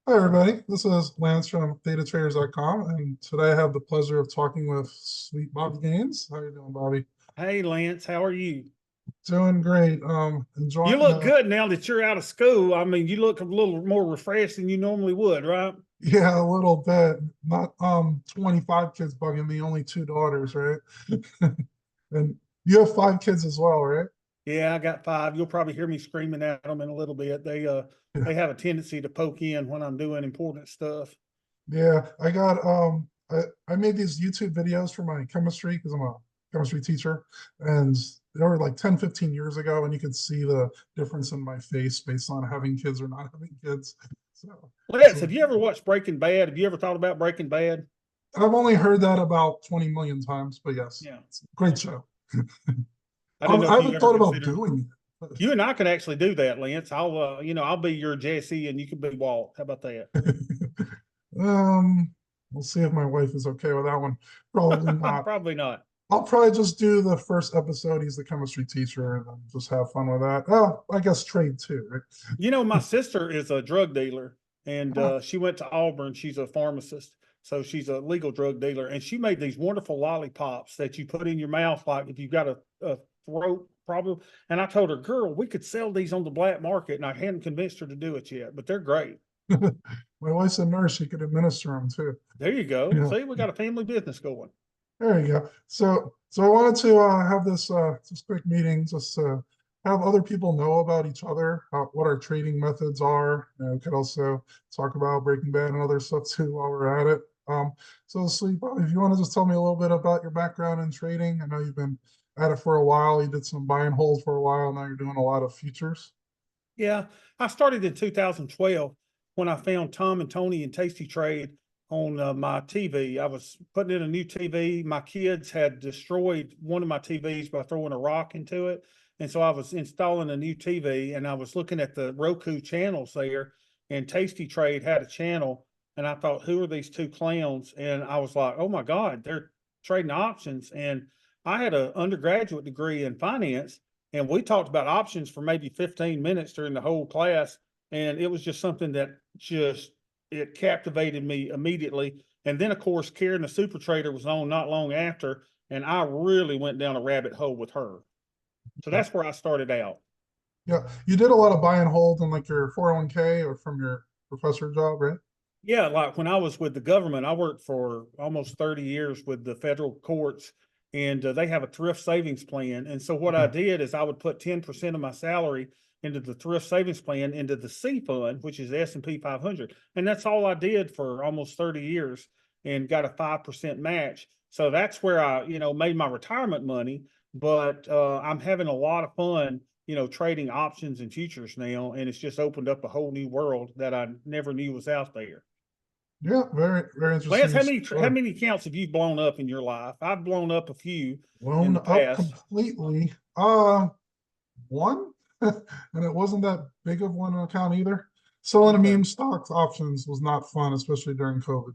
Hi, everybody. This is Lance from datatraders.com, and today I have the pleasure of talking with Sweet Bobby Gaines. How you doing, Bobby? Hey Lance, how are you? Doing great. You Enjoying look good now that you're out of school. I mean, you look a little more refreshed than you normally would, right? yeah, a little bit. Not 25 kids bugging me, only two daughters, right? And you have five kids as well, right? Yeah, I got five. You'll probably hear me screaming at them in a little bit. They have a tendency to poke in when I'm doing important stuff. Yeah, I made these YouTube videos for my chemistry because I'm a chemistry teacher, and they were like 10, 15 years ago, and you could see the difference in my face based on having kids or not having kids. So, Lance, so have you ever watched Breaking Bad? Have you ever thought about Breaking Bad? I've only heard that about 20 million times, but yes, Yeah. it's a great show. I didn't know I if you haven't ever thought about considered. doing You and I can actually do that, Lance. I'll be your Jesse and you can be Walt. How about that? it. um, we'll see if my wife is okay with that one. Probably not. Probably not. I'll probably just do the first episode. He's the chemistry teacher, and then just have fun with that. Oh, I guess trade too, right? My sister is a drug dealer, and Huh. she went to Auburn. She's a pharmacist, so she's a legal drug dealer. And she made these wonderful lollipops that you put in your mouth, like if you've got a throat problem. And I told her, girl, we could sell these on the black market, and I hadn't convinced her to do it yet, but they're great. My wife's a nurse. She could administer them too. There you go. Yeah, See, we got a family business going. there you go. So I wanted to have this quick meeting just to have other people know about each other, what our trading methods are. We could also talk about Breaking Bad and other stuff too while we're at it. So Sleep, if you want to just tell me a little bit about your background in trading. I know you've been at it for a while. You did some buy and hold for a while. Now you're doing a lot of futures. Yeah, I started in 2012 when I found Tom and Tony and Tasty Trade on my TV. I was putting in a new TV. My kids had destroyed one of my TVs by throwing a rock into it. And so I was installing a new TV and I was looking at the Roku channels there, and Tasty Trade had a channel. And I thought, who are these two clowns? And I was like, oh my God, they're trading options. And I had an undergraduate degree in finance, and we talked about options for maybe 15 minutes during the whole class. And it was just something that just, it captivated me immediately. And then of course, Karen, the super trader, was on not long after, and I really went down a rabbit hole with her. So Yeah. that's where I started out. Yeah. You did a lot of buy and hold in like your 401k or from your professor job, right? Yeah, like when I was with the government, I worked for almost 30 years with the federal courts, and they have a thrift savings plan. And so what I Okay. did is I would put 10% of my salary into the thrift savings plan, into the C fund, which is the S&P 500. And that's all I did for almost 30 years and got a 5% match. So that's where I, made my retirement money. But I'm having a lot of fun, trading options and futures now. And it's just opened up a whole new world that I never knew was out there. Yeah, very, very Lance, interesting how story. many accounts have you blown up in your life? I've blown up a few in Blown the up past. completely. One, and it wasn't that big of one account either. Selling a Okay. meme stocks options was not fun, especially during COVID.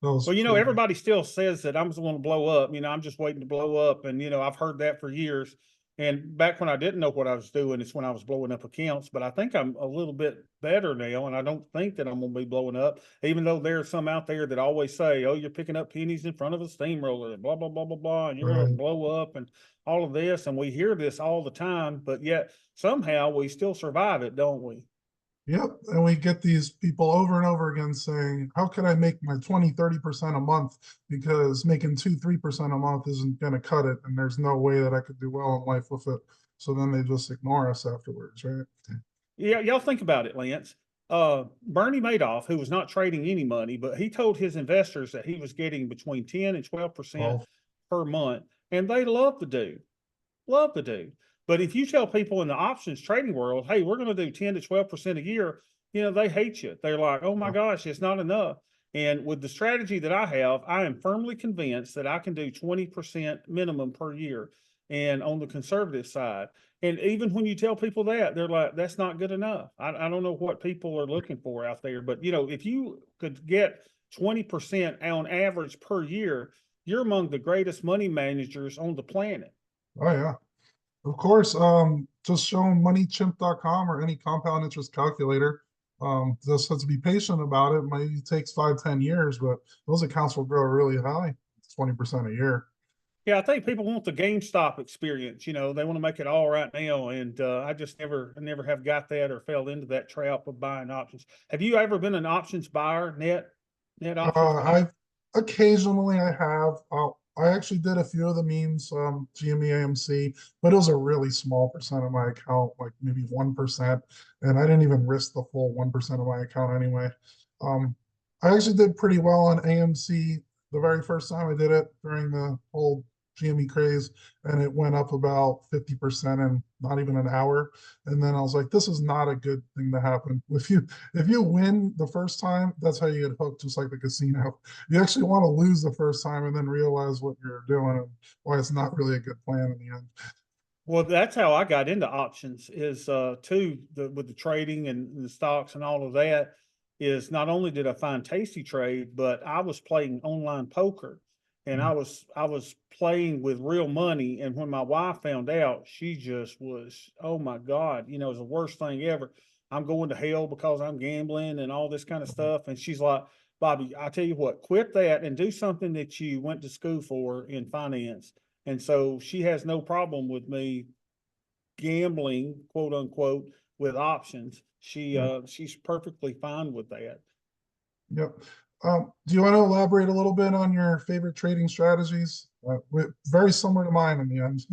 That was Well, crazy. everybody still says that I'm going to blow up. I'm just waiting to blow up. And, I've heard that for years. And back when I didn't know what I was doing, it's when I was blowing up accounts. But I think I'm a little bit better now. And I don't think that I'm going to be blowing up, even though there are some out there that always say, oh, you're picking up pennies in front of a steamroller, blah, blah, blah, blah, blah. And you're going to Right. blow up and all of this. And we hear this all the time. But yet somehow we still survive it, don't we? Yep. And we get these people over and over again saying, how can I make my 20, 30% a month? Because making 2, 3% a month isn't going to cut it. And there's no way that I could do well in life with it. So then they just ignore us afterwards, right? Yeah, y'all think about it, Lance. Bernie Madoff, who was not trading any money, but he told his investors that he was getting between 10 and 12% Well, per month, and they love the dude, love the dude. But if you tell people in the options trading world, hey, we're going to do 10 to 12% a year, they hate you. They're like, oh my yeah. gosh, it's not enough. And with the strategy that I have, I am firmly convinced that I can do 20% minimum per year. And on the conservative side, and even when you tell people that, they're like, that's not good enough. I don't know what people are looking for out there. But, if you could get 20% on average per year, you're among the greatest money managers on the planet. Oh, yeah. Of course, just show them moneychimp.com or any compound interest calculator. Just have to be patient about it. Maybe it takes 5, 10 years, but those accounts will grow really high, 20% a year. Yeah, I think people want the GameStop experience. They want to make it all right now, and I never have got that or fell into that trap of buying options. Have you ever been an options buyer, net options buyer? I've occasionally I have. I actually did a few of the memes, GME AMC, but it was a really small percent of my account, like maybe 1%, and I didn't even risk the full 1% of my account anyway. Um, I actually did pretty well on AMC the very first time I did it during the whole GME craze, and it went up about 50% in not even an hour. And then I was like, this is not a good thing to happen. If you win the first time, that's how you get hooked, just like the casino. You actually want to lose the first time and then realize what you're doing and why it's not really a good plan in the end. Well, that's how I got into options is with the trading and the stocks and all of that is not only did I find Tasty Trade, but I was playing online poker and Mm. I was playing with real money. And when my wife found out, she just was, oh my God, it was the worst thing ever. I'm going to hell because I'm gambling and all this kind of stuff. And she's like, Bobby, I tell you what, quit that and do something that you went to school for in finance. And so she has no problem with me gambling, quote unquote, with options. Yeah. She's perfectly fine with that. Yep. Do you want to elaborate a little bit on your favorite trading strategies? Very similar to mine in the end.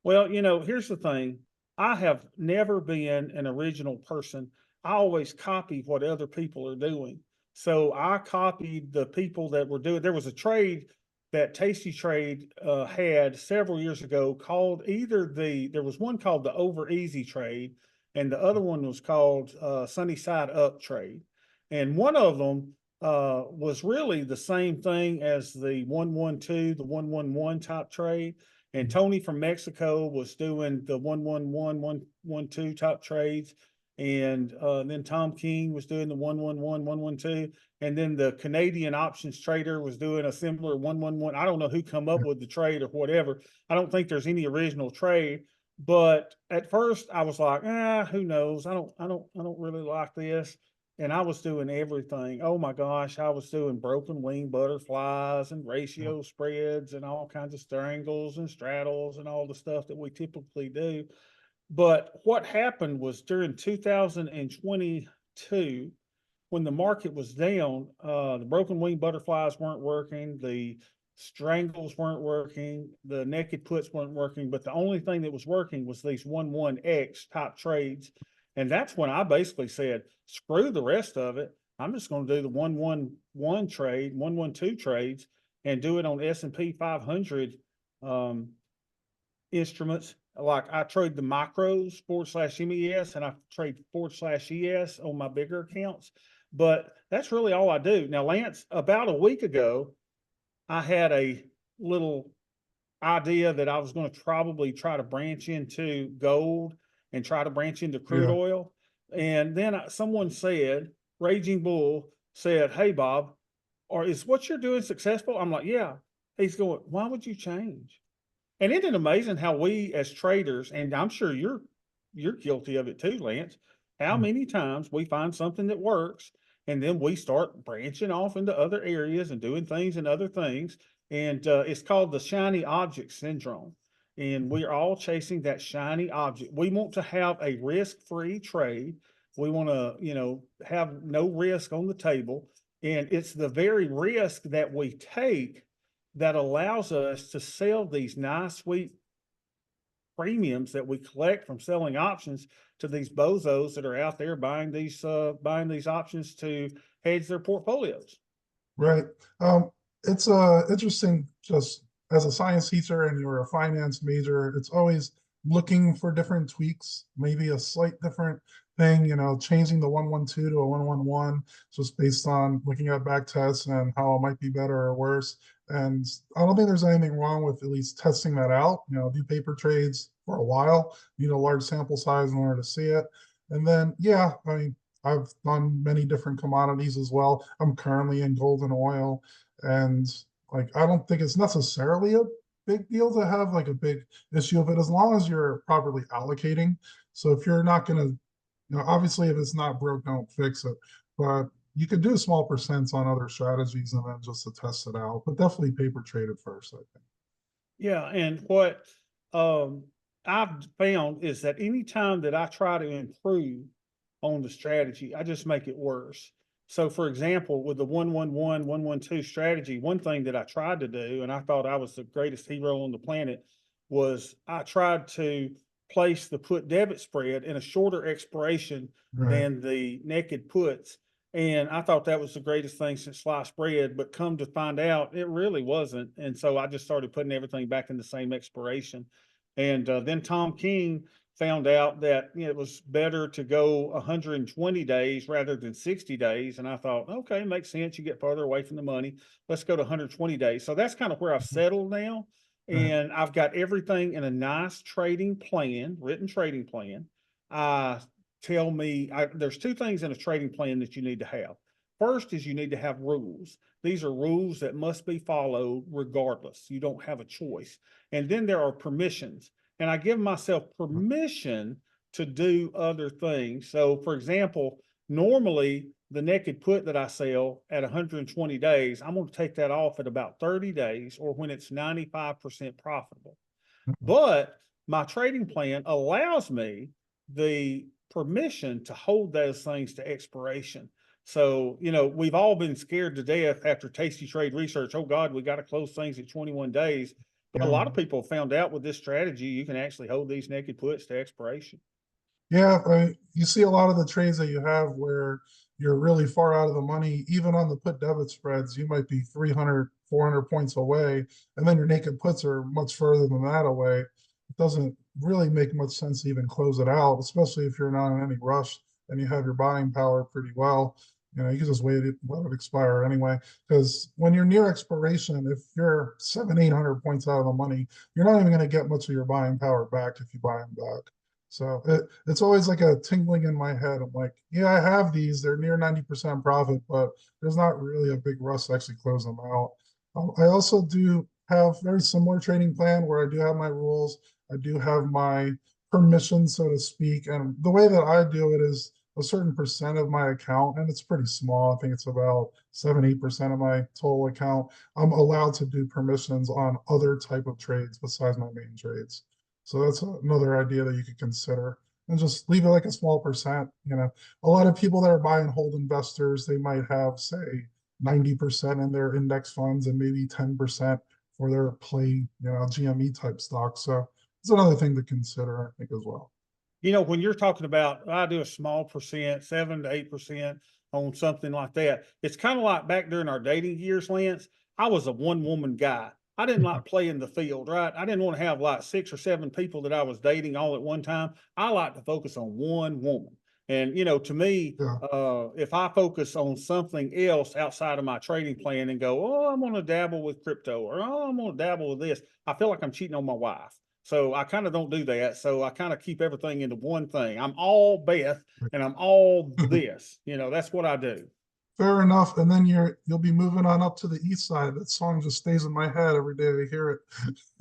Well, here's the thing. I have never been an original person. I always copy what other people are doing. So I copied the people that were doing. There was a trade that Tasty Trade had several years ago called there was one called the Over Easy trade, and the other one was called Sunny Side Up trade. And one of them was really the same thing as the 112, the 111 type trade, and Tony from Mexico was doing the 111, 112 top trades. And then Tom King was doing the 111, 112. And then the Canadian options trader was doing a similar 111. I don't know who come up with the trade or whatever. I don't think there's any original trade. But at first I was like, who knows? I don't really like this. And I was doing everything. Oh my gosh, I was doing broken wing butterflies and ratio spreads and all kinds of strangles and straddles and all the stuff that we typically do. But what happened was during 2022, when the market was down, the broken wing butterflies weren't working, the strangles weren't working, the naked puts weren't working, but the only thing that was working was these 1-1X type trades. And that's when I basically said, screw the rest of it. I'm just going to do the 1-1-1 trade, 1-1-2 trades, and do it on S&P 500 instruments. Like I trade the micros /MES and I trade /ES on my bigger accounts. But that's really all I do. Now, Lance, about a week ago, I had a little idea that I was going to probably try to branch into gold and try to branch into crude Yeah. oil. And then someone said, Raging Bull said, hey, Bob, or is what you're doing successful? I'm like, yeah. He's going, why would you change? And isn't it amazing how we as traders, and I'm sure you're guilty of it too, Lance, how Mm. many times we find something that works and then we start branching off into other areas and doing things and other things. And it's called the shiny object syndrome. And we're all chasing that shiny object. We want to have a risk-free trade. We want to, have no risk on the table. And it's the very risk that we take that allows us to sell these nice, sweet premiums that we collect from selling options to these bozos that are out there buying these options to hedge their portfolios. Right. It's interesting just as a science teacher and you're a finance major, it's always looking for different tweaks, maybe a slight different thing, changing the 112 to a 111, just based on looking at back tests and how it might be better or worse. And I don't think there's anything wrong with at least testing that out, do paper trades for a while, need a large sample size in order to see it. And then, yeah, I mean, I've done many different commodities as well. I'm currently in gold and oil, and like I don't think it's necessarily a big deal to have like a big issue of it as long as you're properly allocating. So if you're not going to Obviously, if it's not broke, don't fix it. But you could do small percents on other strategies and then just to test it out. But definitely paper trade it first, I think. Yeah, and what um I've found is that anytime that I try to improve on the strategy, I just make it worse. So for example, with the 1-1-1-1-1-2 strategy, one thing that I tried to do, and I thought I was the greatest hero on the planet, was I tried to place the put debit spread in a shorter expiration Right. than the naked puts. And I thought that was the greatest thing since sliced bread, but come to find out, it really wasn't. And so I just started putting everything back in the same expiration. And then Tom King found out that it was better to go 120 days rather than 60 days. And I thought, okay, makes sense. You get further away from the money. Let's go to 120 days. So that's kind of where I've settled now. Right. And I've got everything in a nice trading plan, written trading plan. I there's two things in a trading plan that you need to have. First is you need to have rules. These are rules that must be followed regardless. You don't have a choice. And then there are permissions. And I give myself permission to do other things. So, for example, normally the naked put that I sell at 120 days, I'm going to take that off at about 30 days or when it's 95% profitable. But my trading plan allows me the permission to hold those things to expiration. So, we've all been scared to death after Tasty Trade Research. Oh God, we got to close things at 21 days. But a Yeah. lot of people found out with this strategy, you can actually hold these naked puts to expiration. Yeah, you see a lot of the trades that you have where you're really far out of the money, even on the put debit spreads, you might be 300, 400 points away, and then your naked puts are much further than that away. It doesn't really make much sense to even close it out, especially if you're not in any rush and you have your buying power pretty well. You can just let it expire anyway. Because when you're near expiration, if you're 700, 800 points out of the money, you're not even going to get much of your buying power back if you buy them back. So it's always like a tingling in my head. I'm like, yeah, I have these. They're near 90% profit, but there's not really a big rush to actually close them out. I also do have very similar trading plan where I do have my rules. I do have my permission, so to speak. And the way that I do it is a certain percent of my account, and it's pretty small. I think it's about 7, 8% of my total account. I'm allowed to do permissions on other type of trades besides my main trades. So that's another idea that you could consider. And just leave it like a small percent. A lot of people that are buy and hold investors, they might have, say, 90% in their index funds and maybe 10% for their play, GME type stocks. So it's another thing to consider, I think, as well. When you're talking about, I do a small percent, 7 to 8% on something like that. It's kind of like back during our dating years, Lance. I was a one woman guy. I didn't like playing the field, right? I didn't want to have like 6 or 7 people that I was dating all at one time. I like to focus on one woman. And, to me, Yeah. if I focus on something else outside of my trading plan and go, oh, I'm going to dabble with crypto or, oh, I'm going to dabble with this, I feel like I'm cheating on my wife. So I kind of don't do that. So I kind of keep everything into one thing. I'm all Beth and I'm all this. That's what I do. Fair enough. And then you'll be moving on up to the east side. That song just stays in my head every day I hear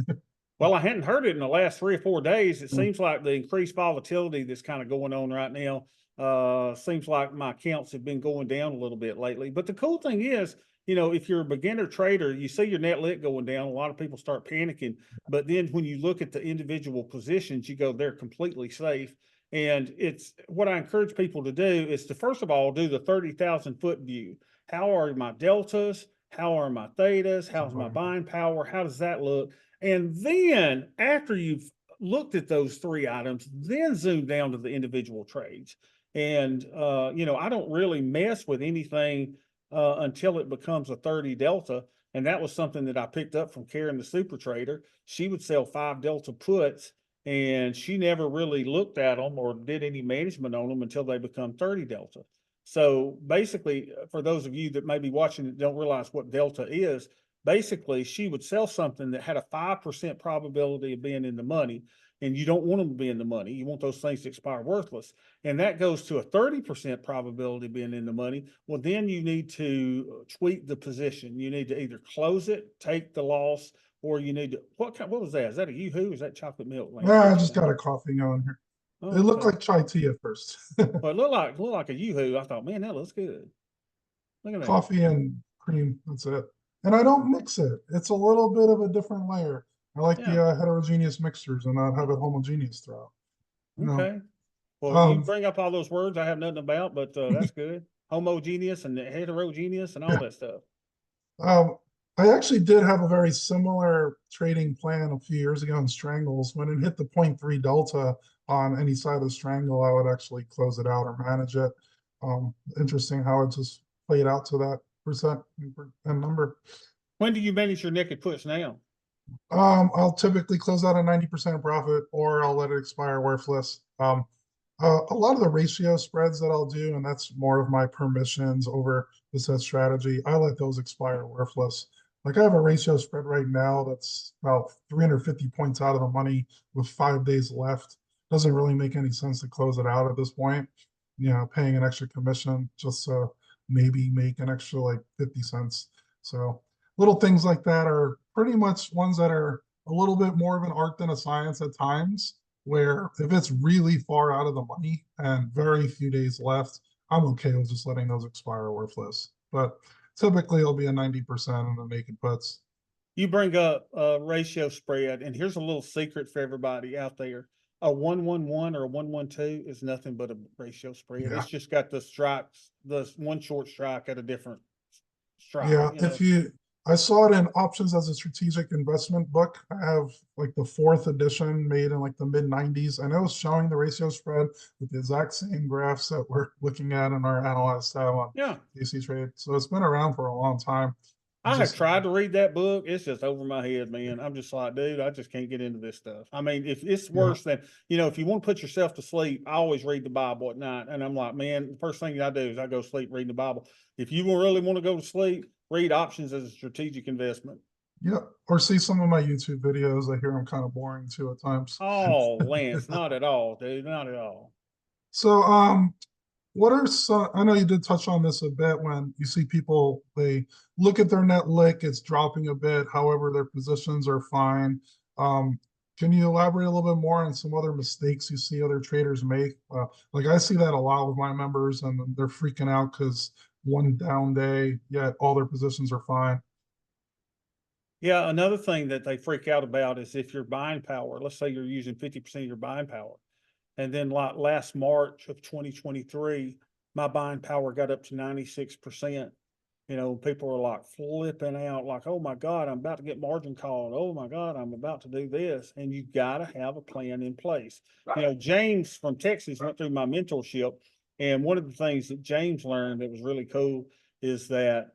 it. Well, I hadn't heard it in the last 3 or 4 days. It seems like the increased volatility that's kind of going on right now. Seems like my accounts have been going down a little bit lately. But the cool thing is, if you're a beginner trader, you see your net lit going down. A lot of people start panicking. But then when you look at the individual positions, you go, they're completely safe. And it's what I encourage people to do is to, first of all, do the 30,000 foot view. How are my deltas? How are my thetas? How's my buying power? How does that look? And then after you've looked at those 3 items, then zoom down to the individual trades. And, I don't really mess with anything until it becomes a 30 delta. And that was something that I picked up from Karen, the super trader. She would sell 5 delta puts and she never really looked at them or did any management on them until they become 30 delta. So basically, for those of you that may be watching that don't realize what delta is, basically she would sell something that had a 5% probability of being in the money, and you don't want them to be in the money. You want those things to expire worthless. And that goes to a 30% probability of being in the money. Well, then you need to tweak the position. You need to either close it, take the loss, or you need to, what was that? Is that a Yoo-hoo? Is that chocolate milk, Lance? Yeah, I What you just got? got a coffee going here. Oh, It looked okay. like chai tea at first. Well, it looked like a yoo-hoo. I thought, man, that looks good. Look at that. Coffee and cream, that's it. And I don't mix it. It's a little bit of a different layer. I like Yeah. the heterogeneous mixtures and not have it homogeneous throughout. You know, Okay. Well, you um, bring up all those words I have nothing about, but that's good. Homogeneous and heterogeneous and all yeah. that stuff. Um, I actually did have a very similar trading plan a few years ago in strangles. When it hit the point 0.3 delta on any side of the strangle, I would actually close it out or manage it. Interesting how it just played out to that percent and number. When do you manage your naked puts now? I'll typically close out at 90% profit, or I'll let it expire worthless. A lot of the ratio spreads that I'll do, and that's more of my permissions over the set strategy, I let those expire worthless. Like I have a ratio spread right now that's about 350 points out of the money with 5 days left. Doesn't really make any sense to close it out at this point. You know, paying an extra commission just to maybe make an extra like 50 cents. So little things like that are pretty much ones that are a little bit more of an art than a science at times, where if it's really far out of the money and very few days left, I'm okay with just letting those expire worthless. But typically it'll be a 90% in the naked puts. You bring up ratio spread, and here's a little secret for everybody out there. A 1-1-1 or a 1-1-2 is nothing but a ratio spread. Yeah. It's just got the strikes, the one short strike at a different strike, Yeah. you know. I saw it in Options as a Strategic Investment book. I have like the fourth edition made in like the mid 90s. And it was showing the ratio spread with the exact same graphs that we're looking at in our analyzed tab on Yeah. DC Trade. So it's been around for a long time. I have Just tried to read that book. It's just over my head, man. I'm just like, dude, I just can't get into this stuff. I mean, if it's yeah, worse than, if you want to put yourself to sleep, I always read the Bible at night. And I'm like, man, the first thing I do is I go sleep reading the Bible. If you really want to go to sleep, read Options as a Strategic Investment. yeah. Or see some of my YouTube videos. I hear I'm kind of boring too at times. Oh, Lance, not at all, dude, not at all. So what are some, I know you did touch on this a bit when you see people, they look at their net lick, it's dropping a bit, however, their positions are fine. Um, can you elaborate a little bit more on some other mistakes you see other traders make? Like I see that a lot with my members and they're freaking out because one down day, yet all their positions are fine. Yeah, another thing that they freak out about is if your buying power, let's say you're using 50% of your buying power. And then like last March of 2023, my buying power got up to 96%. People are like flipping out, like, oh my God, I'm about to get margin called. Oh my God, I'm about to do this. And you got to have a plan in place. James from Texas went through my mentorship. And one of the things that James learned that was really cool is that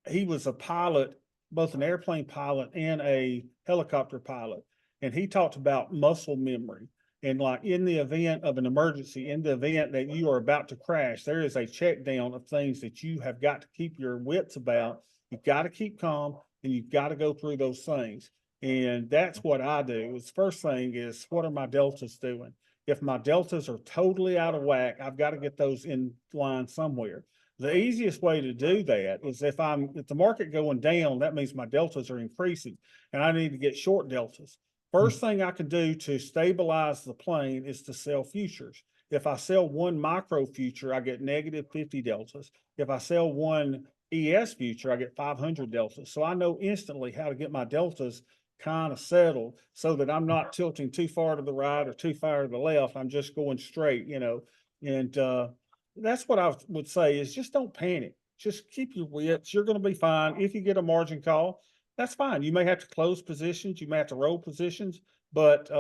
he was a pilot, both an airplane pilot and a helicopter pilot. And he talked about muscle memory. And like in the event of an emergency, in the event that you are about to crash, there is a check down of things that you have got to keep your wits about. You've got to keep calm and you've got to go through those things. And that's what I do. The first thing is, what are my deltas doing? If my deltas are totally out of whack, I've got to get those in line somewhere. The easiest way to do that is if the market going down, that means my deltas are increasing and I need to get short deltas. First thing I can do to stabilize the plane is to sell futures. If I sell one micro future, I get negative 50 deltas. If I sell one ES future, I get 500 deltas. So I know instantly how to get my deltas kind of settled so that I'm not tilting too far to the right or too far to the left. I'm just going straight, and that's what I would say is just don't panic. Just keep your wits. You're going to be fine. If you get a margin call, that's fine. You may have to close positions. You may have to roll positions, but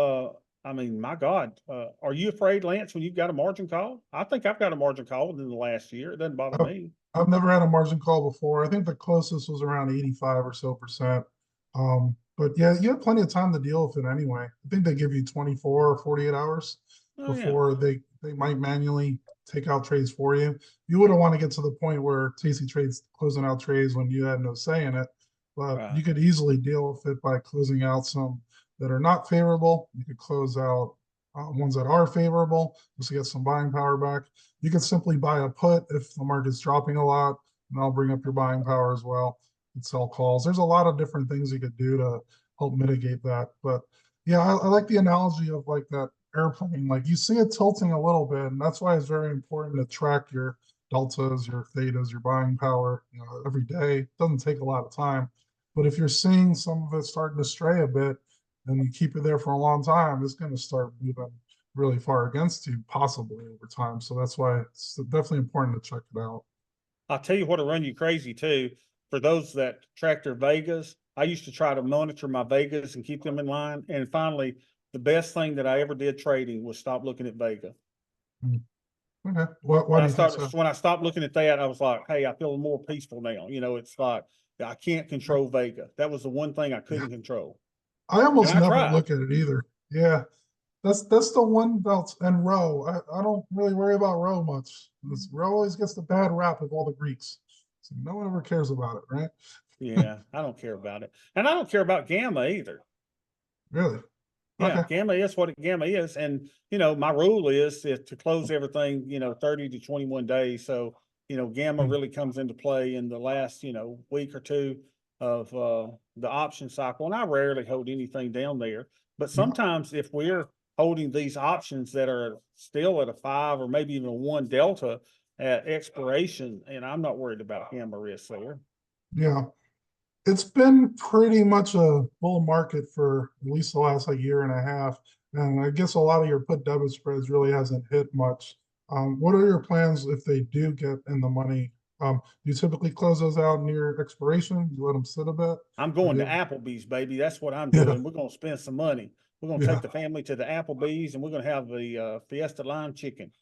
I mean, my God, are you afraid, Lance, when you've got a margin call? I think I've got a margin call within the last year. It doesn't bother I've, me. I've never had a margin call before. I think the closest was around 85 or so percent. But yeah, you have plenty of time to deal with it anyway. I think they give you 24 or 48 hours Oh yeah, before they might manually take out trades for you. You wouldn't want to get to the point where TC Trades closing out trades when you had no say in it, but right. you could easily deal with it by closing out some that are not favorable. You could close out ones that are favorable just to get some buying power back. You could simply buy a put if the market's dropping a lot, and I'll bring up your buying power as well. You could sell calls. There's a lot of different things you could do to help mitigate that. But yeah, I like the analogy of like that airplane, like you see it tilting a little bit, and that's why it's very important to track your deltas, your thetas, your buying power, every day. It doesn't take a lot of time. But if you're seeing some of it starting to stray a bit and you keep it there for a long time, it's going to start moving really far against you, possibly over time. So that's why it's definitely important to check it out. I'll tell you what'll run you crazy too. For those that track their Vegas, I used to try to monitor my Vegas and keep them in line. And finally, the best thing that I ever did trading was stop looking at Vega. Mm. Okay. Why do you think so? When I stopped looking at that, I was like, hey, I feel more peaceful now. It's like I can't control Vega. That was the one thing I Yeah. couldn't control. I And almost I never tried. look at it either. Yeah. That's the one belt and row. I don't really worry about row much. This row always gets the bad rap of all the Greeks. So no one ever cares about it, right? Yeah, I don't care about it. And I don't care about gamma either. Really? Yeah, Okay. gamma is what gamma is. And, my rule is to close everything, 30 to 21 days. So, gamma Hmm. really comes into play in the last, week or two of the option cycle. And I rarely hold anything down there. But Yeah. sometimes if we're holding these options that are still at a 5 or maybe even a 1 delta at expiration, and I'm not worried about gamma risk there. Yeah. It's been pretty much a bull market for at least the last like year and a half. And I guess a lot of your put debit spreads really hasn't hit much. What are your plans if they do get in the money? Do you typically close those out near expiration? Do you let them sit a bit? I'm Or going do to you, Applebee's, baby. That's what I'm yeah, doing. We're gonna spend some money. We're gonna take yeah. the family to the Applebee's and we're gonna have the Fiesta lime chicken.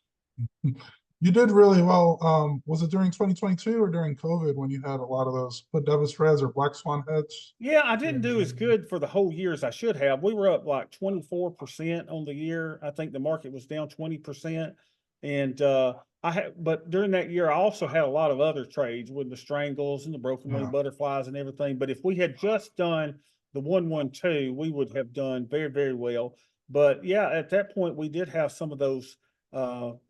You did really well. Was it during 2022 or during COVID when you had a lot of those put debit spreads or black swan hedge? Yeah, I didn't During do as the- good for the whole year as I should have. We were up like 24% on the year. I think the market was down 20%. And but during that year, I also had a lot of other trades with the strangles and the broken wing Yeah, butterflies and everything. But if we had just done the 112, we would have done very, very well. But yeah, at that point, we did have some of those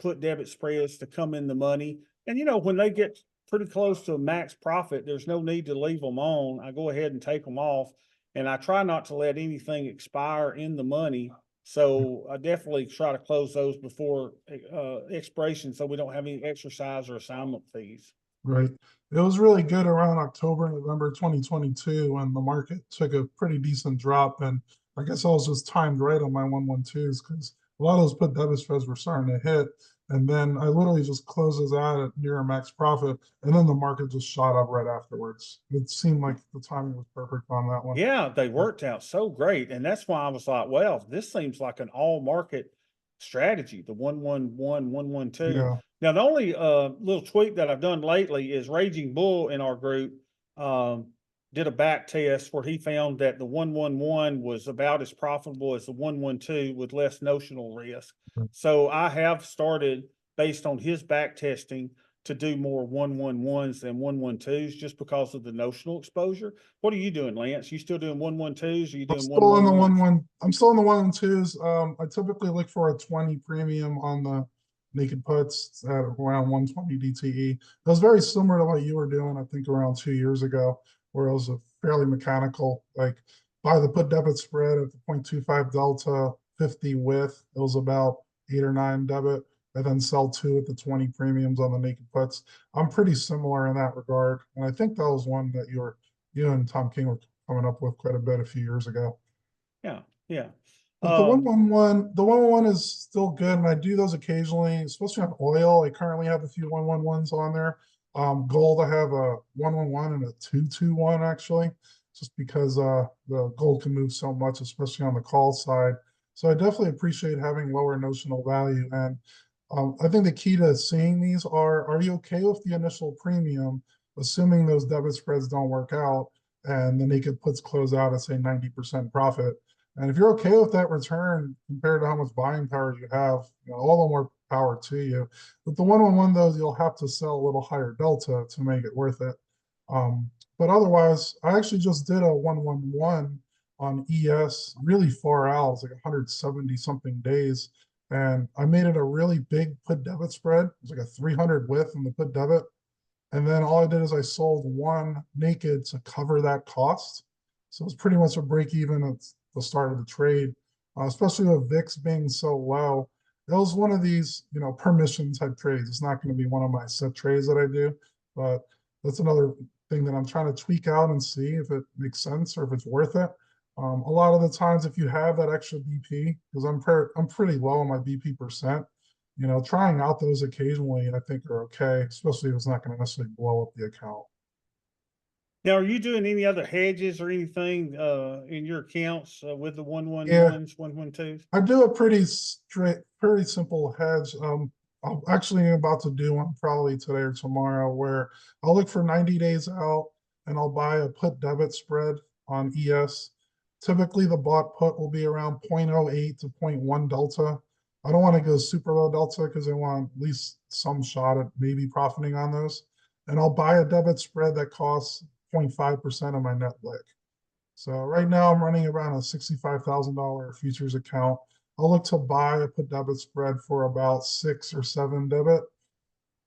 put debit spreads to come in the money. And when they get pretty close to a max profit, there's no need to leave them on. I go ahead and take them off, and I try not to let anything expire in the money. So I definitely try to close those before expiration, so we don't have any exercise or assignment fees. right. It was really good around October, November 2022 when the market took a pretty decent drop. And I guess I was just timed right on my 112s because a lot of those put debit spreads were starting to hit. And then I literally just closes out at near a max profit. And then the market just shot up right afterwards. It seemed like the timing was perfect on that one. Yeah, they worked out so great. And that's why I was like, well, this seems like an all market strategy, the 111, 112. Yeah. Now, the only little tweak that I've done lately is Raging Bull in our group did a back test where he found that the 111 was about as profitable as the 112 with less notional risk. So I have started, based on his back testing, to do more 111s than 112s just because of the notional exposure. What are you doing, Lance? You still doing 112s? Or you I'm doing still on the 111s? I'm still on the 1 and 2s. I typically look for a 20 premium on the naked puts at around 120 DTE. It was very similar to what you were doing, I think, around 2 years ago, where it was a fairly mechanical, like buy the put debit spread at the 0.25 delta, 50 width. It was about 8 or 9 debit, and then sell two at the 20 premiums on the naked puts. I'm pretty similar in that regard. And I think that was one that you and Tom King were coming up with quite a bit a few years ago. Yeah, yeah. But the 111 is still good, and I do those occasionally, especially on oil. I currently have a few 111s on there. Gold, I have a 111 and a 221 actually, just because the gold can move so much, especially on the call side. So I definitely appreciate having lower notional value. And I think the key to seeing these are you okay with the initial premium, assuming those debit spreads don't work out and the naked puts close out at say 90% profit? And if you're okay with that return compared to how much buying power you have, all the more power to you. With the 111, though, you'll have to sell a little higher delta to make it worth it. But otherwise, I actually just did a 111 on ES really far out. It's like 170 something days. And I made it a really big put debit spread. It was like a 300 width in the put debit. And then all I did is I sold one naked to cover that cost. So it's pretty much a break even at the start of the trade. especially with VIX being so low. It was one of these, permission type trades. It's not going to be one of my set trades that I do, but that's another thing that I'm trying to tweak out and see if it makes sense or if it's worth it. A lot of the times, if you have that extra BP, because I'm pretty low on my BP percent, trying out those occasionally, I think are okay, especially if it's not going to necessarily blow up the account. Now, are you doing any other hedges or anything in your accounts with the Yeah, 111s, 112s? I do a pretty simple hedge. I'm actually about to do one probably today or tomorrow where I'll look for 90 days out and I'll buy a put debit spread on ES. Typically, the bought put will be around 0.08 to zero point 0.1 delta. I don't want to go super low delta because I want at least some shot at maybe profiting on those. And I'll buy a debit spread that costs 0.5% of my net lick. So right now I'm running around a $65,000 futures account. I'll look to buy a put debit spread for about 6 or 7 debit,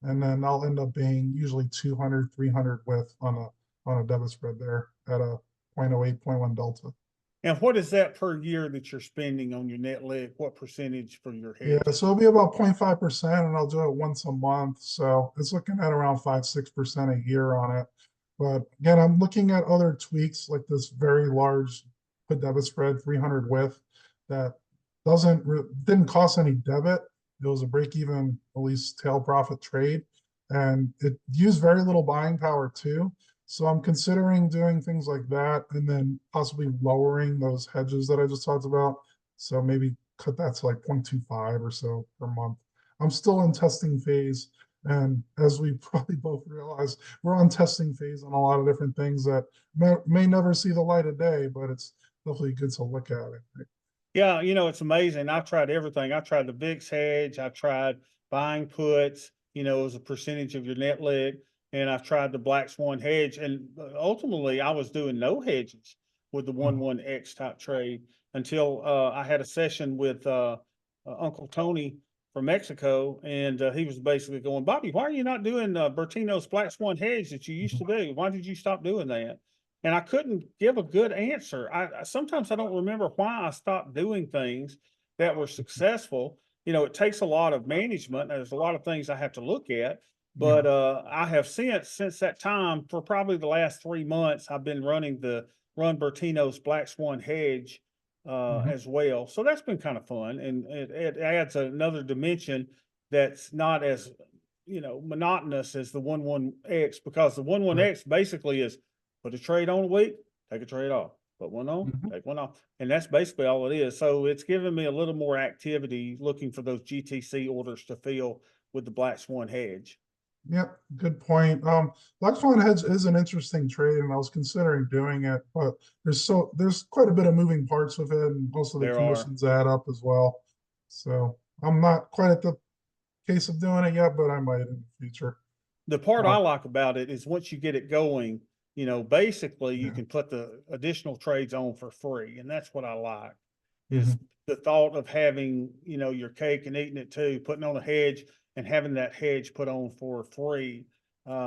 and then I'll end up being usually 200, 300 with on a debit spread there at a 0.08, 0.1 delta. And what is that per year that you're spending on your net lick? What percentage for your Yeah, hedges? so it'll be about 0.5%, and I'll do it once a month. So it's looking at around 5, 6% a year on it. But again, I'm looking at other tweaks like this very large put debit spread, 300 with, that didn't cost any debit. It was a break even, at least tail profit trade, and it used very little buying power too. So I'm considering doing things like that, and then possibly lowering those hedges that I just talked about. So maybe cut that to like 0.25 or so per month. I'm still in testing phase. And as we probably both realize, we're on testing phase on a lot of different things that may never see the light of day, but it's definitely good to look at it. Yeah, it's amazing. I've tried everything. I tried the VIX hedge. I tried buying puts, as a percentage of your net lick. And I've tried the Black Swan hedge. And ultimately, I was doing no hedges with the Mhm. 1-1X type trade until I had a session with Uncle Tony from Mexico. And he was basically going, Bobby, why are you not doing Bertino's Black Swan hedge that you used to do? Why did you stop doing that? And I couldn't give a good answer. Sometimes I don't remember why I stopped doing things that were successful. It takes a lot of management. There's a lot of things I have to look at, Yeah. but I have since that time for probably the last 3 months, I've been running the Run Bertino's Black Swan hedge Mhm. as well. So that's been kind of fun, and it adds another dimension that's not as monotonous as the 1-1X, because the one one Right. X basically is put a trade on a week, take a trade off, put one on, Mhm. take one off. And that's basically all it is. So it's given me a little more activity looking for those GTC orders to fill with the Black Swan hedge. Yep, good point. Black Swan hedge is an interesting trade, and I was considering doing it, but there's quite a bit of moving parts with it, and also the There are. commissions add up as well. So I'm not quite at the case of doing it yet, but I might in the future. The part I Um, like about it is once you get it going, basically you yeah. can put the additional trades on for free. And that's what I like is Mhm. the thought of having, your cake and eating it too, putting on a hedge and having that hedge put on for free,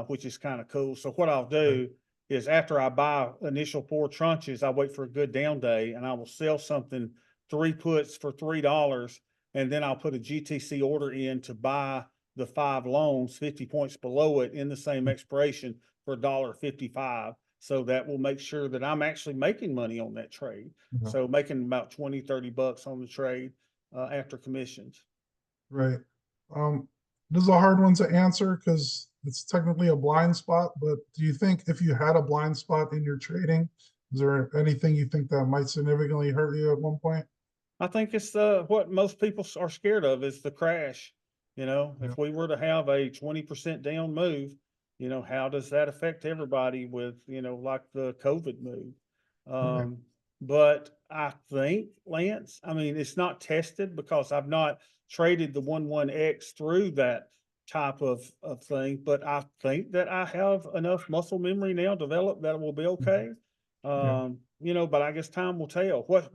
which is kind of cool. So what I'll Right. do is after I buy initial 4 tranches, I wait for a good down day and I will sell something 3 puts for $3. And then I'll put a GTC order in to buy the 5 loans 50 points below it in the same expiration for $1.55. So that will make sure that I'm actually making money on that trade. Yeah. So making about 20, $30 on the trade after commissions. Right. This is a hard one to answer because it's technically a blind spot, but do you think if you had a blind spot in your trading, is there anything you think that might significantly hurt you at one point? I think it's what most people are scared of is the crash. Yeah. If we were to have a 20% down move, how does that affect everybody with, like the COVID move? Right. Um, but I think, Lance, I mean, it's not tested because I've not traded the 1-1X through that type of thing, but I think that I have enough muscle memory now developed that it will be Mhm. okay. Yeah. But I guess time will tell. What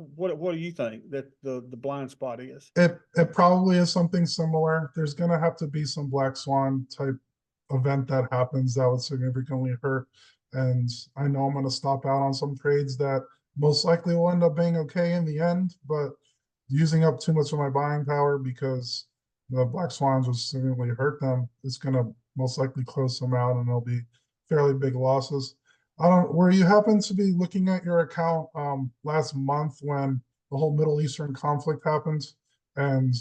do you think that the blind spot is? It probably is something similar. There's gonna have to be some black swan type event that happens that would significantly hurt. And I know I'm gonna stop out on some trades that most likely will end up being okay in the end, but using up too much of my buying power because the black swans will seemingly hurt them, it's going to most likely close them out and there'll be fairly big losses. I don't, where you happen to be looking at your account last month when the whole Middle Eastern conflict happened and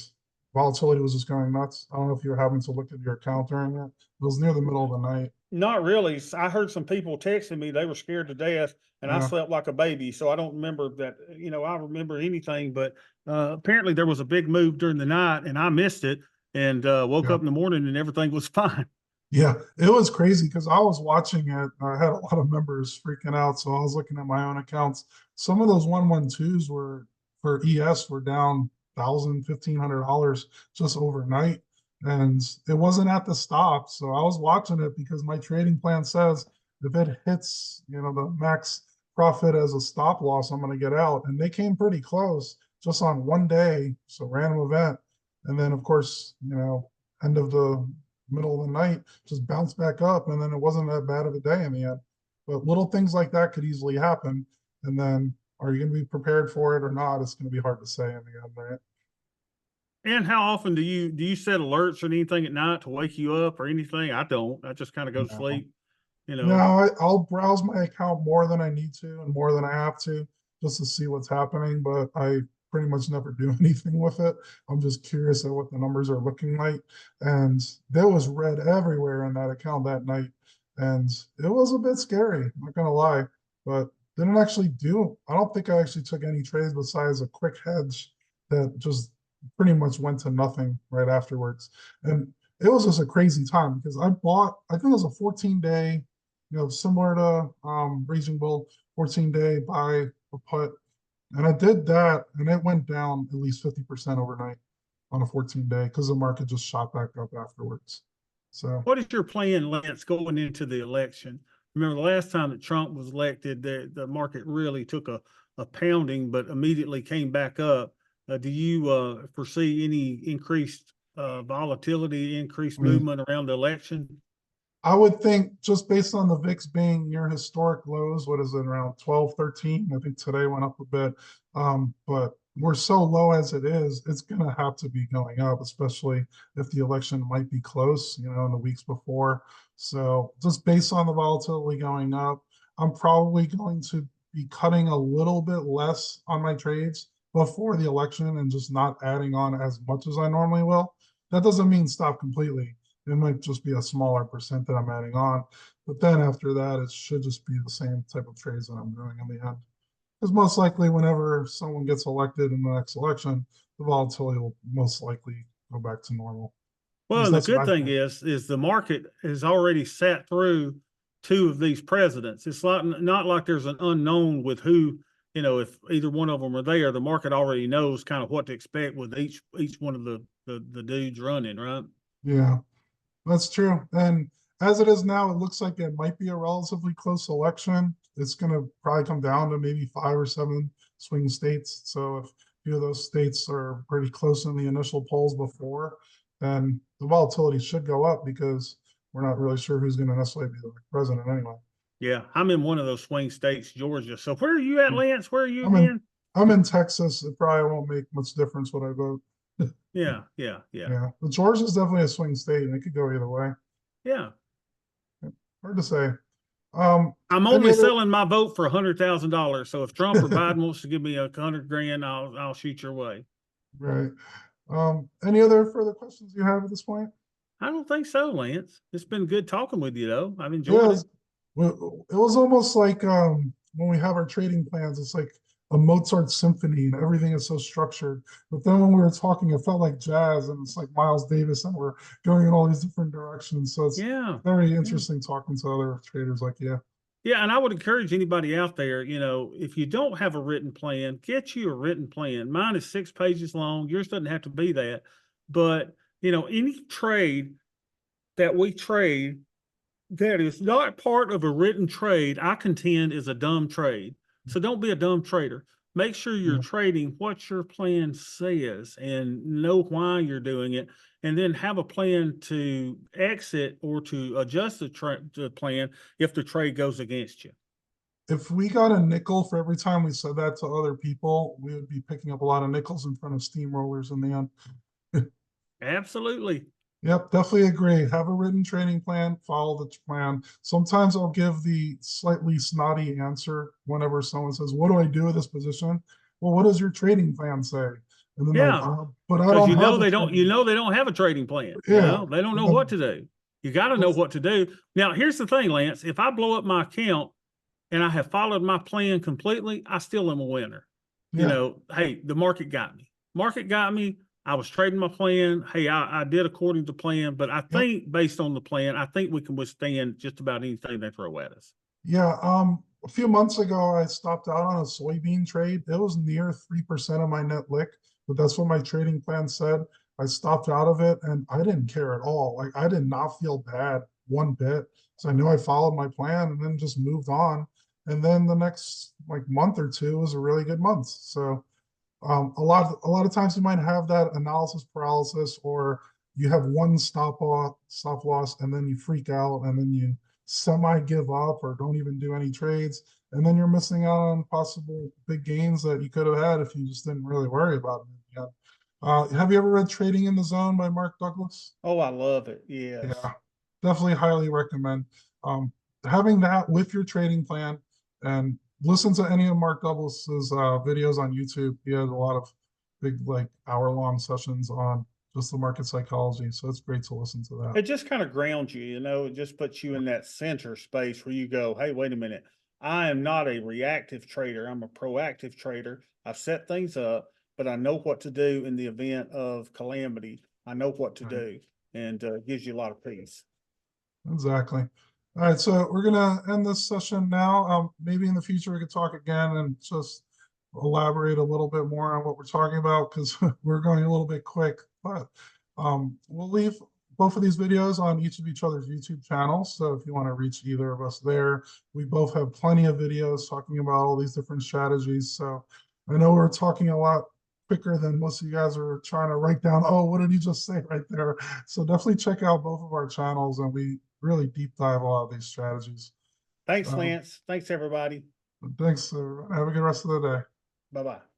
volatility was just going nuts. I don't know if you were having to look at your account during that. It was near the middle of the night. Not really. I heard some people texting me, they were scared to death, and I Yeah, slept like a baby. So I don't remember that, I remember anything, but apparently there was a big move during the night and I missed it and woke yeah. up in the morning and everything was fine. Yeah, it was crazy because I was watching it. I had a lot of members freaking out, so I was looking at my own accounts. Some of those 112s were for ES were down $1,000, $1,500 just overnight, and it wasn't at the stop. So I was watching it because my trading plan says if it hits, the max profit as a stop loss, I'm going to get out, and they came pretty close just on one day, so random event, and then of course, end of the middle of the night, just bounced back up, and then it wasn't that bad of a day in the end. But little things like that could easily happen. And then are you going to be prepared for it or not? It's going to be hard to say in the end, right? And how often do you set alerts or anything at night to wake you up or anything? I don't. I just kind of go to No. sleep, you No, know. I'll browse my account more than I need to and more than I have to just to see what's happening, but I pretty much never do anything with it. I'm just curious at what the numbers are looking like. And there was red everywhere in that account that night. And it was a bit scary, I'm not gonna lie, but didn't actually do, I don't think I actually took any trades besides a quick hedge that just pretty much went to nothing right afterwards. And it was just a crazy time because I bought, I think it was a 14-day, similar to Raging Bull, 14-day buy or put. And I did that and it went down at least 50% overnight on a 14-day because the market just shot back up afterwards. So What is your plan, Lance, going into the election? Remember the last time that Trump was elected, the market really took a pounding, but immediately came back up. Do you foresee any increased volatility, increased I mean, movement around the election? I would think just based on the VIX being near historic lows, what is it, around 12, 13? I think today went up a bit. But we're so low as it is, it's going to have to be going up, especially if the election might be close, in the weeks before. So just based on the volatility going up, I'm probably going to be cutting a little bit less on my trades before the election and just not adding on as much as I normally will. That doesn't mean stop completely. It might just be a smaller percent that I'm adding on. But then after that, it should just be the same type of trades that I'm doing in the end. Because most likely, whenever someone gets elected in the next election, the volatility will most likely go back to normal. At Well, least and the that's what good I thing think. is the market has already sat through two of these presidents. It's not like there's an unknown with who, if either one of them are there, the market already knows kind of what to expect with each one of the dudes running, right? Yeah, that's true. And as it is now, it looks like it might be a relatively close election. It's going to probably come down to maybe 5 or 7 swing states. So if a few of those states are pretty close in the initial polls before, then the volatility should go up because we're not really sure who's going to necessarily be the president anyway. Yeah, I'm in one of those swing states, Georgia. So where are you at, Yeah. Lance? Where are you I'm in again? I'm in Texas. It probably won't make much difference what I vote. Yeah, yeah, yeah, Yeah, but Georgia's definitely a swing state, and it could go either way. yeah. Hard to say. I'm Any only other selling my vote for $100,000. So if Trump or Biden wants to give me 100 grand, I'll shoot your way. right? Any other further questions you have at this point? I don't think so, Lance. It's been good talking with you, though. I've Yeah, enjoyed it. it was almost like when we have our trading plans, it's like a Mozart symphony and everything is so structured. But then when we were talking, it felt like jazz and it's like Miles Davis and we're going in all these different directions. So it's Yeah, very yeah. interesting talking to other traders like you. Yeah, and I would encourage anybody out there, if you don't have a written plan, get you a written plan. Mine is 6 pages long. Yours doesn't have to be that. But, any trade that we trade that is not part of a written trade, I contend is a dumb trade. So don't be a dumb trader. Make sure you're Yeah. trading what your plan says and know why you're doing it. And then have a plan to exit or to adjust the plan if the trade goes against you. if we got a nickel for every time we said that to other people, we would be picking up a lot of nickels in front of steamrollers in the end. Absolutely. Yep, definitely agree. Have a written training plan, follow the plan. Sometimes I'll give the slightly snotty answer whenever someone says, "What do I do with this position?" Well, what does your trading plan say? And then Yeah. but I Because don't you know have a they don't, you trading. know they don't have a trading plan. You Yeah. know, they don't And know what then, to do. You got to know what to do. Now, here's the thing, Lance. If I blow up my account and I have followed my plan completely, I still am a winner. You yeah, know, hey, the market got me. Market got me. I was trading my plan. Hey, I did according to plan, but I yep. think based on the plan, I think we can withstand just about anything they throw at us. Yeah, a few months ago, I stopped out on a soybean trade. It was near 3% of my net lick, but that's what my trading plan said. I stopped out of it and I didn't care at all. Like I did not feel bad one bit. So I knew I followed my plan and then just moved on. And then the next like month or two was a really good month. So a lot of times you might have that analysis paralysis, or you have one stop loss, and then you freak out, and then you semi give up or don't even do any trades, and then you're missing out on possible big gains that you could have had if you just didn't really worry about it. Yeah. Have you ever read Trading in the Zone by Mark Douglas? Oh, I love it. Yes. Yeah, definitely highly recommend having that with your trading plan, and listen to any of Mark Douglas's videos on YouTube. He has a lot of big, like hour-long sessions on just the market psychology. So it's great to listen to that. It just kind of grounds you, you know, it just puts you in that center space where you go, hey, wait a minute. I am not a reactive trader. I'm a proactive trader. I've set things up, but I know what to do in the event of calamity. I know what to Right. do, and gives you a lot of peace. Exactly. All right, so we're gonna end this session now. Maybe in the future we could talk again and just elaborate a little bit more on what we're talking about, because we're going a little bit quick. But we'll leave both of these videos on each of each other's YouTube channels. So if you want to reach either of us there, we both have plenty of videos talking about all these different strategies. So I know we're talking a lot quicker than most of you guys are trying to write down, oh, what did you just say right there? So definitely check out both of our channels, and we really deep dive a lot of these strategies. Thanks, Um, Lance. Thanks, everybody. thanks. Have a good rest of the day. Bye bye.